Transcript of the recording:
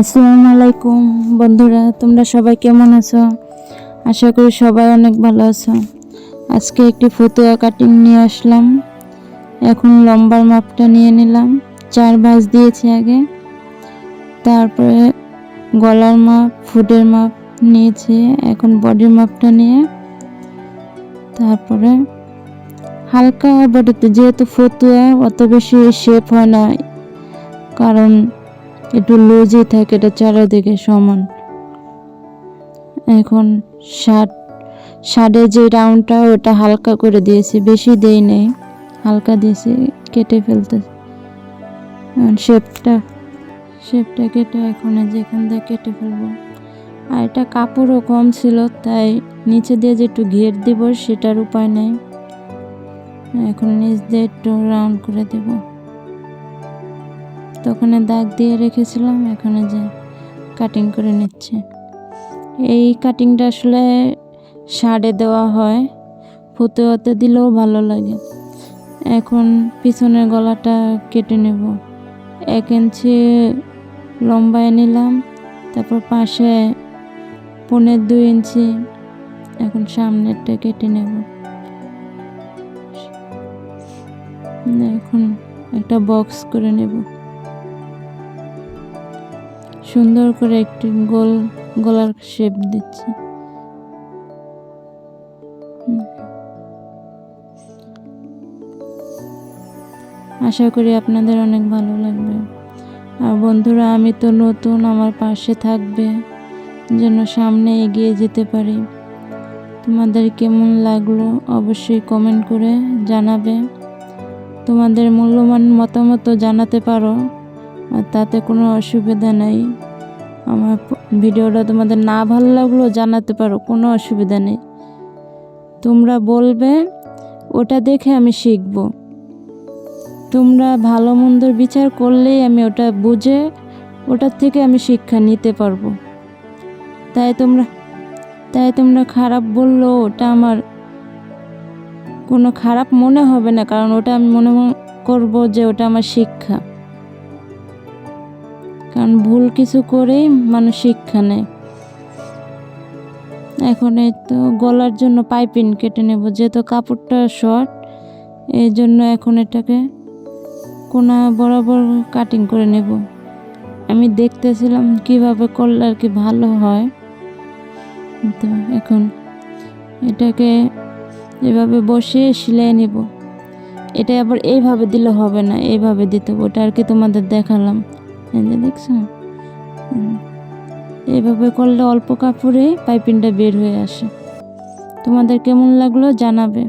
আসসালামু আলাইকুম বন্ধুরা, তোমরা সবাই কেমন আছো? আশা করি সবাই অনেক ভালো আছো। আজকে একটি ফতুয়া কাটিং নিয়ে আসলাম। এখন লম্বার মাপটা নিয়ে নিলাম। 4 ভাঁজ দিয়েছি আগে, তারপরে গলার মাপ, ফুটের মাপ নিয়েছি। এখন বডির মাপটা নিয়ে তারপরে হালকা বডিতে, যেহেতু ফতুয়া অত বেশি শেপ হয় না, কারণ একটু লুজই থাকে, এটা চারিদিকে সমান। এখন শার্টের যে রাউন্ডটা ওটা হালকা করে দিয়েছি, বেশি দেই নেই, হালকা দিয়েছি। কেটে ফেলতে শেপটা কেটে এখন যেখান দিয়ে কেটে ফেলবো। আর এটা কাপড়ও কম ছিল, তাই নিচে দিয়ে যে একটু ঘের দিব সেটার উপায় নেই। এখন নিচ দিয়ে একটু রাউন্ড করে দেব। তখন দাগ দিয়ে রেখেছিলাম, এখন যে কাটিং করে নিচ্ছে। এই কাটিংটা আসলে শাড়ে দেওয়া হয়, ফতুয়াতে দিলেও ভালো লাগে। এখন পিছনের গলাটা কেটে নেব। 1 ইঞ্চি লম্বায় নিলাম, তারপর পাশে 1.25 ইঞ্চি। এখন সামনেরটা কেটে নেব। এখন একটা বক্স করে নেব, সুন্দর করে একটি গোল গলার শেপ দিচ্ছি। আশা করি আপনাদের অনেক ভালো লাগবে। আর বন্ধুরা, আমি তো নতুন, আমার পাশে থাকবে যেন সামনে এগিয়ে যেতে পারি। তোমাদের কেমন লাগলো অবশ্যই কমেন্ট করে জানাবে। তোমাদের মূল্যবান মতামত জানাতে পারো, আর তাতে কোনো অসুবিধা নেই। আমার ভিডিওটা তোমাদের না ভালো লাগলেও জানাতে পারো, কোনো অসুবিধা নেই। তোমরা বলবে, ওটা দেখে আমি শিখব। তোমরা ভালো মন্দর বিচার করলেই আমি ওটা বুঝে ওটার থেকে আমি শিক্ষা নিতে পারবো। তাই তোমরা খারাপ বললো ওটা আমার কোনো খারাপ মনে হবে না, কারণ ওটা আমি মনে করব যে ওটা আমার শিক্ষা। কারণ ভুল কিছু করেই মানুষ শিক্ষা নেয়। এখন এই তো গলার জন্য পাইপিং কেটে নেব, যেহেতু কাপড়টা শর্ট, এই জন্য এখন এটাকে কোনা বরাবর কাটিং করে নেব। আমি দেখতেছিলাম কিভাবে করলে আর কি ভালো হয়। তো এখন এটাকে এভাবে বসিয়ে সেলাই নেব। এটা আবার এইভাবে দিলে হবে না, এইভাবে দিতে হবে। ওটা আর কি তোমাদের দেখালাম, এই যে দেখছো, এইভাবে করলে অল্প কাপড়ে পাইপিংটা বের হয়ে আসে। তোমাদের কেমন লাগলো জানাবে।